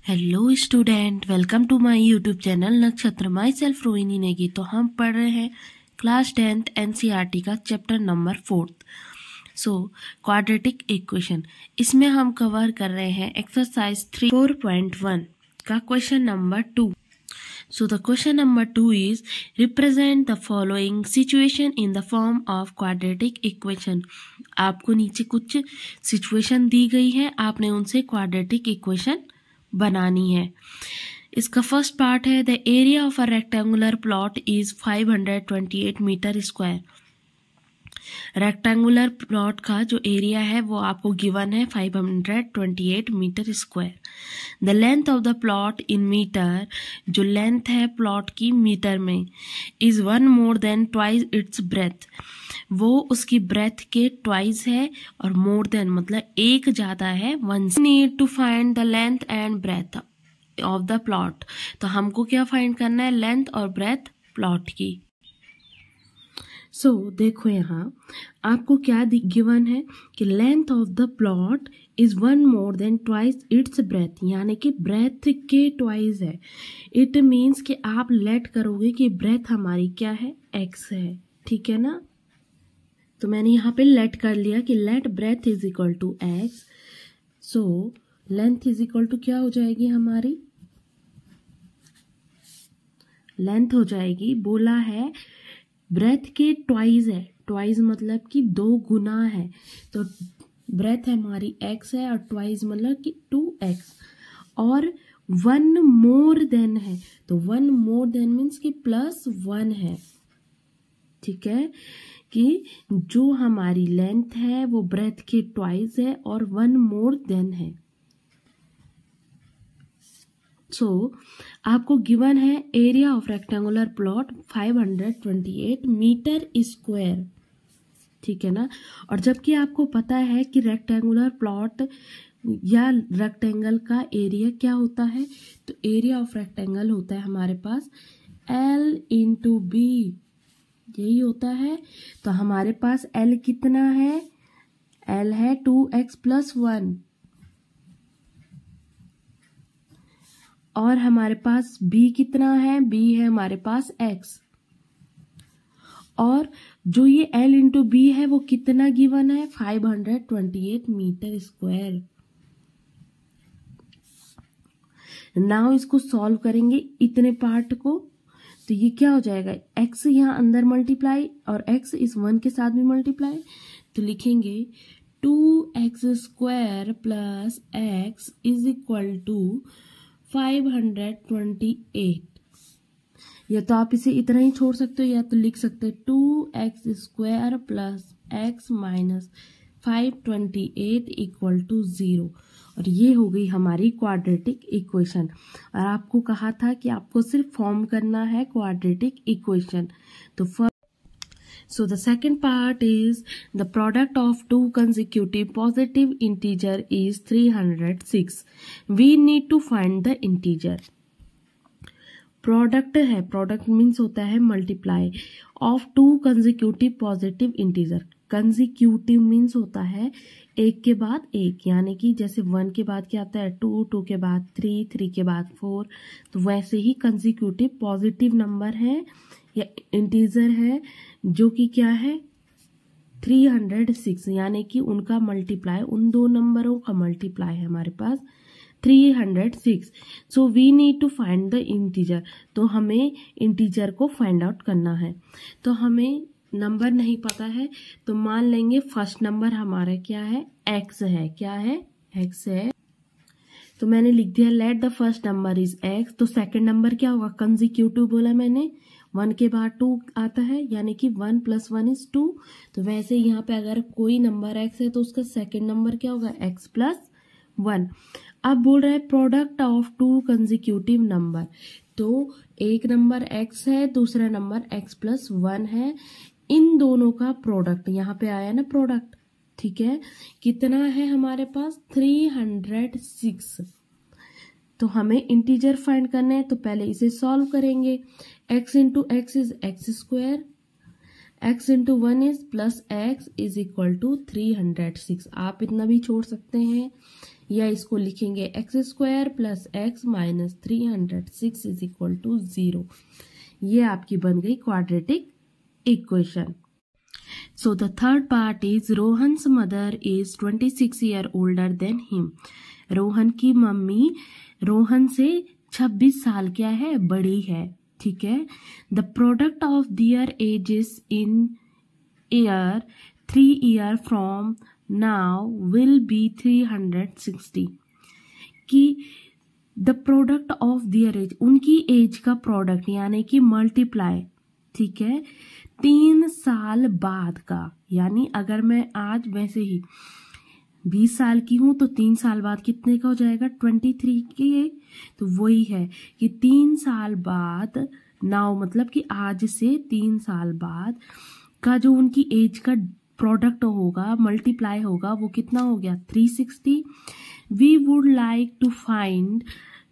Hello student, welcome to my YouTube channel Nakshatra. Myself Rohini Negi. तो हम पढ़ रहे हैं क्लास 10th एनसीईआरटी का चैप्टर नंबर 4। Quadratic equation. इसमें हम कवर कर रहे हैं एक्सरसाइज 4.1 का question number 2। The question number 2 is represent the following situation in the form of quadratic equation। आपको नीचे कुछ सिचुएशन दी गई है, आपने उनसे क्वाड्रेटिक इक्वेशन बनानी है। इसका फर्स्ट पार्ट है the area of a rectangular plot is 528 metre square. Rectangular plot का जो एरिया है वो आपको गिवन है 528 metre square. The length of the plot in metre, जो लेंथ है प्लॉट की मीटर में, is 1 more than twice its breadth. वो उसकी ब्रेथ के ट्वाइस है और मोर देन मतलब एक ज्यादा है 1। Need to find the length and breadth of the plot. तो हमको क्या फाइंड करना है? लेंथ और ब्रेथ प्लॉट की। देखो यहाँ आपको क्या गिवन है कि length of the plot is 1 more than twice its breath, यानी कि ब्रेथ के ट्वाइस है। इट मीन्स कि आप लेट करोगे कि ब्रेथ हमारी क्या है? x है, ठीक है ना। तो मैंने यहाँ पे लेट कर लिया कि let breadth is equal to x। Length is equal to क्या हो जाएगी हमारी? लेंथ हो जाएगी, बोला है ब्रेथ के ट्वाइस है, ट्वाइस मतलब कि 2 गुना है। तो ब्रेथ हमारी x है और ट्वाइस मतलब कि 2x, और 1 मोर देन है। तो 1 मोर देन मीन्स कि +1 है, ठीक है, कि जो हमारी लेंथ है वो ब्रेथ के ट्वाइस है और 1 मोर देन है। आपको गिवन है area of rectangular plot 528 metre square, ठीक है ना। और जबकि आपको पता है कि रेक्टेंगुलर प्लॉट या रेक्टेंगल का एरिया क्या होता है, तो एरिया ऑफ रेक्टेंगल होता है हमारे पास L इंटू बी, यही होता है। तो हमारे पास L कितना है? L है 2x + 1, और हमारे पास b कितना है? b है हमारे पास x, और जो ये l इंटू बी है वो कितना गिवन है? 528 मीटर स्क्वायर। नाउ इसको सॉल्व करेंगे इतने पार्ट को, तो ये क्या हो जाएगा? x यहाँ अंदर मल्टीप्लाई और x इस 1 के साथ भी मल्टीप्लाई, तो लिखेंगे 2x² + x is equal to 528। या तो आप इसे इतना ही छोड़ सकते हो, या तो लिख सकते हो 2x² + x - 528 इक्वल टू 0। और ये हो गई हमारी क्वाड्रेटिक इक्वेशन। और आपको कहा था कि आपको सिर्फ फॉर्म करना है quadratic equation. So the second part is the product of 2 consecutive positive integer is 306. We need to find the integer. Product है, product means होता है multiply of 2 consecutive positive integer. Consecutive means होता है एक के बाद एक, यानी कि जैसे 1 के बाद क्या आता है 2, 2 के बाद 3, 3 के बाद 4। तो वैसे ही consecutive पॉजिटिव नंबर है या इंटीजर है जो कि क्या है 306, यानी कि उनका मल्टीप्लाई, उन 2 नंबरों का मल्टीप्लाई है हमारे पास 306। So we need to find the integer. तो हमें इंटीजर को फाइंड आउट करना है। तो हमें नंबर नहीं पता है, तो मान लेंगे फर्स्ट नंबर हमारा क्या है? x है। क्या है? x है। तो मैंने लिख दिया let the first number is x। तो सेकंड नंबर क्या होगा? कंसेक्यूटिव बोला मैंने, 1 के बाद 2 आता है, यानी कि 1 + 1 = 2। तो वैसे यहाँ पे अगर कोई नंबर x है तो उसका सेकंड नंबर क्या होगा? x + 1। अब बोल रहा है प्रोडक्ट ऑफ 2 कंसेक्यूटिव नंबर। तो एक नंबर x है, दूसरा नंबर x + 1 है, इन दोनों का प्रोडक्ट यहाँ पे आया ना प्रोडक्ट, ठीक है। कितना है हमारे पास? 306। तो हमें इंटीजर फाइंड करना है, तो पहले इसे सॉल्व करेंगे। x into x is x², x into 1 is +x is equal to 306। आप इतना भी छोड़ सकते हैं, या इसको लिखेंगे x square plus x minus 306 is equal to 0। ये आपकी बन गई quadratic equation. So the third part is Rohan's mother is 26 years older than him. Rohan की मम्मी रोहन से 26 साल क्या है, बड़ी है, ठीक है। The product of their ages in year 3 year from now will be 360। कि the product of their age, उनकी एज का प्रोडक्ट यानी कि मल्टीप्लाई, ठीक है, 3 साल बाद का। यानी अगर मैं आज वैसे ही 20 साल की हूं तो 3 साल बाद कितने का हो जाएगा, 23 के। तो वही है कि 3 साल बाद, नाउ मतलब कि आज से 3 साल बाद का जो उनकी एज का प्रोडक्ट होगा, मल्टीप्लाई होगा, वो कितना हो गया, 360। We would like to find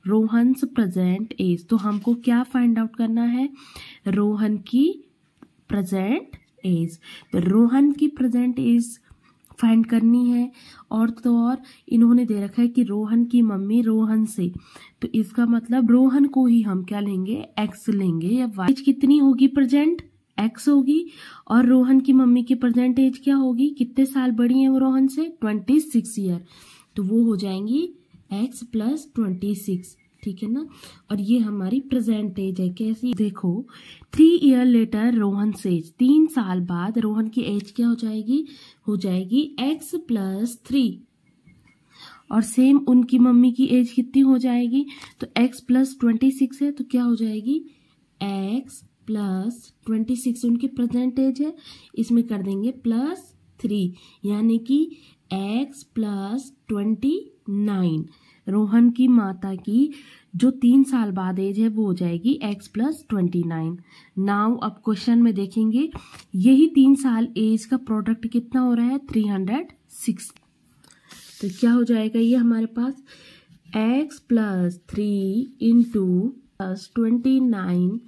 Rohan's present age. तो हमको क्या फाइंड आउट करना है, रोहन की प्रेजेंट एज। तो रोहन की प्रेजेंट एज फाइंड करनी है। और तो और इन्होंने दे रखा है कि रोहन की मम्मी रोहन से, तो इसका मतलब रोहन को ही हम क्या लेंगे, एक्स लेंगे या वाई। एज कितनी होगी, प्रेजेंट एक्स होगी। और रोहन की मम्मी की प्रेजेंट एज क्या होगी, कितने साल बड़ी है वो रोहन से, 26 ईयर। तो वो हो जाएंगी एक्स प्लस 26, ठीक है ना। और ये हमारी प्रेजेंट एज है। कैसी, देखो 3 ईयर लेटर रोहन से, 3 साल बाद रोहन की एज क्या हो जाएगी एक्स प्लस 3। और सेम उनकी मम्मी की एज कितनी हो जाएगी, तो एक्स प्लस 26 है, तो क्या हो जाएगी एक्स प्लस 26 उनकी प्रेजेंट एज है, इसमें कर देंगे प्लस 3, यानी कि एक्स प्लस 29। रोहन की माता की जो 3 साल बाद एज है वो हो जाएगी एक्स प्लस 29। नाउ अब क्वेश्चन में देखेंगे, यही 3 साल एज का प्रोडक्ट कितना हो रहा है, 360। तो क्या हो जाएगा ये हमारे पास, x plus 3 into plus 29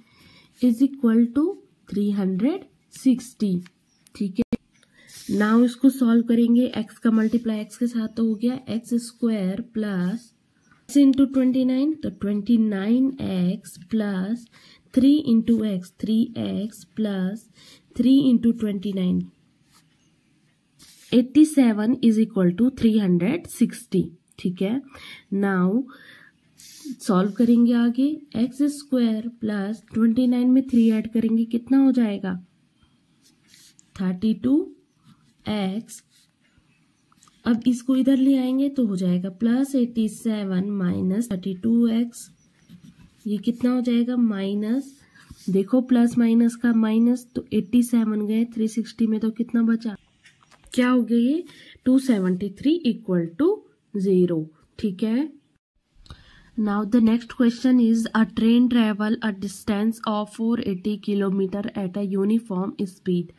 is equal to 360, ठीक है। नाउ इसको सॉल्व करेंगे, एक्स का मल्टीप्लाई एक्स के साथ तो हो गया x square plus x into 29, तो 29x plus 3 into x, 3x plus 3 into 29, 87 is equal to 360, ठीक है। नाउ सॉल्व करेंगे आगे, एक्स स्क्वायर प्लस 29 में 3 ऐड करेंगे, कितना हो जाएगा 32x। अब इसको इधर ले आएंगे तो हो जाएगा प्लस 87 माइनस 32x। ये कितना हो जाएगा, माइनस, देखो प्लस माइनस का माइनस, तो 87 गए 360 में, तो कितना बचा, क्या हो गया ये 273 इक्वल टू 0, ठीक है। Now the next question is a train travel a distance of 480 kilometre at a uniform speed।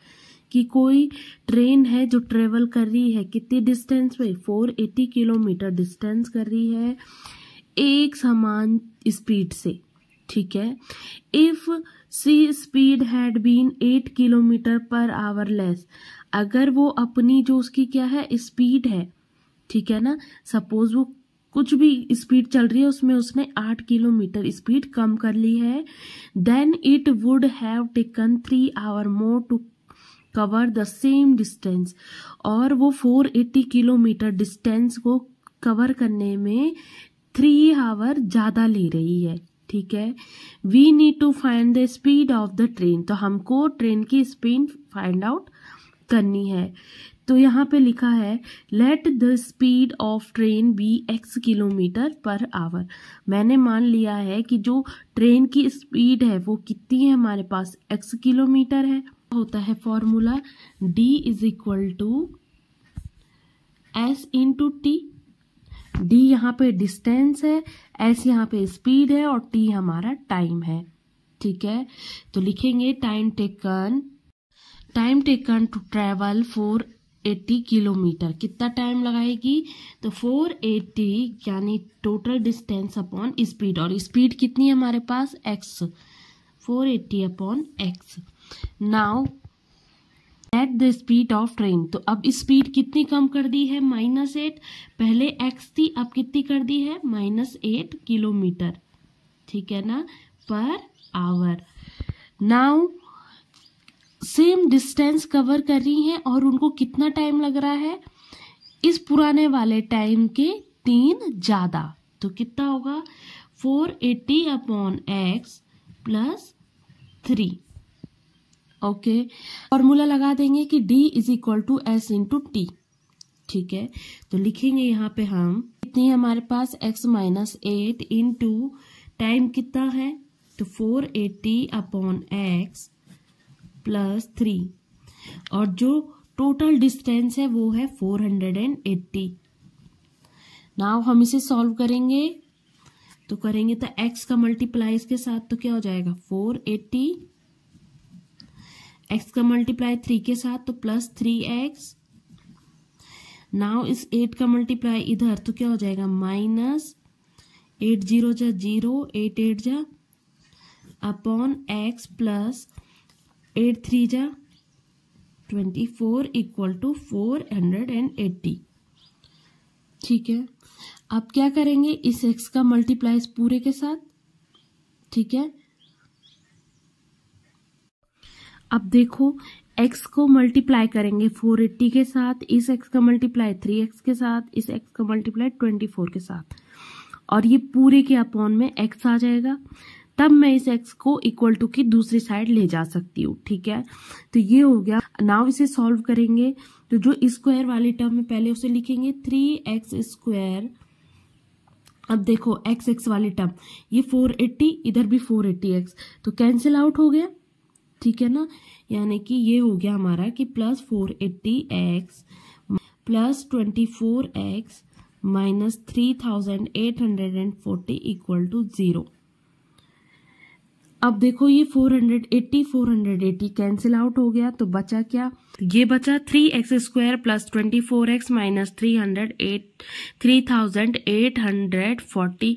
कि कोई ट्रेन है जो ट्रेवल कर रही है कितनी डिस्टेंस पे, 480 किलोमीटर डिस्टेंस कर रही है एक समान स्पीड से, ठीक है। If see speed had been 8 kilometre per hour less, अगर वो अपनी जो उसकी क्या है स्पीड है, ठीक है ना, सपोज वो कुछ भी स्पीड चल रही है उसमें उसने 8 किलोमीटर स्पीड कम कर ली है, then it would have taken 3 hour more to cover the same distance. और वो 480 किलोमीटर डिस्टेंस को कवर करने में 3 आवर ज्यादा ले रही है, ठीक है। We need to find the speed of the train, तो हमको ट्रेन की स्पीड फाइंड आउट करनी है। तो यहाँ पे लिखा है let the speed of train be x kilometre per hour. मैंने मान लिया है कि जो ट्रेन की स्पीड है वो कितनी है, हमारे पास x किलोमीटर है। होता है formula d is equal to s into t. d यहाँ पे डिस्टेंस है, s यहाँ पे स्पीड है और t हमारा टाइम है, ठीक है। तो लिखेंगे time taken to travel 480 kilometre, कितना टाइम लगाएगी, तो 480 यानी टोटल डिस्टेंस अपॉन स्पीड, और स्पीड कितनी है हमारे पास x, 480 upon x। Now at the speed of train. तो अब स्पीड कितनी कम कर दी है, -8। पहले x थी, अब कितनी कर दी है, -8 किलोमीटर, ठीक है ना, per hour. Now same distance cover कर रही हैं और उनको कितना टाइम लग रहा है, इस पुराने वाले टाइम के 3 ज्यादा। तो कितना होगा, 480/x + 3। ओके, फॉर्मूला लगा देंगे कि d = s × t, ठीक है। तो लिखेंगे यहाँ पे हम, कितनी है हमारे पास, x - 8 × टाइम कितना है, तो 480/x + 3, और जो टोटल डिस्टेंस है वो है 480। नाउ हम इसे सॉल्व करेंगे, तो करेंगे तो x का मल्टीप्लाई इसके साथ तो क्या हो जाएगा, 480, x का मल्टीप्लाई 3 के साथ तो +3x। नाउ इस 8 का मल्टीप्लाई इधर तो क्या हो जाएगा, -8 0 जा 0, 8 8 जा /x + 8 3 जा 24 = 480, ठीक है। अब क्या करेंगे, इस x का मल्टीप्लाई इस पूरे के साथ, ठीक है। अब देखो x को मल्टीप्लाई करेंगे 480 के साथ, इस x का मल्टीप्लाई 3x के साथ, इस x का मल्टीप्लाई 24 के साथ, और ये पूरे के अपॉन में x आ जाएगा। तब मैं इस x को इक्वल टू की दूसरी साइड ले जा सकती हूँ, ठीक है। तो ये हो गया। नाउ इसे सॉल्व करेंगे, तो जो स्क्वायर वाली टर्म में पहले उसे लिखेंगे 3x²। अब देखो x वाली टर्म, ये 480, इधर भी 480x, तो कैंसिल आउट हो गया, ठीक है ना। यानी कि ये हो गया हमारा कि +480x + 24x - 3840 = 0। अब देखो ये 480 कैंसिल आउट हो गया, तो बचा क्या, ये बचा 3x² + 24x - 3840।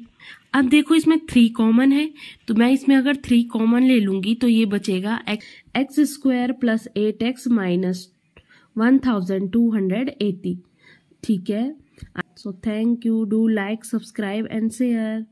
अब देखो इसमें 3 कॉमन है, तो मैं इसमें अगर 3 कॉमन ले लूंगी तो ये बचेगा x² + 8x - 1280, ठीक है। So thank you, do like, subscribe and share.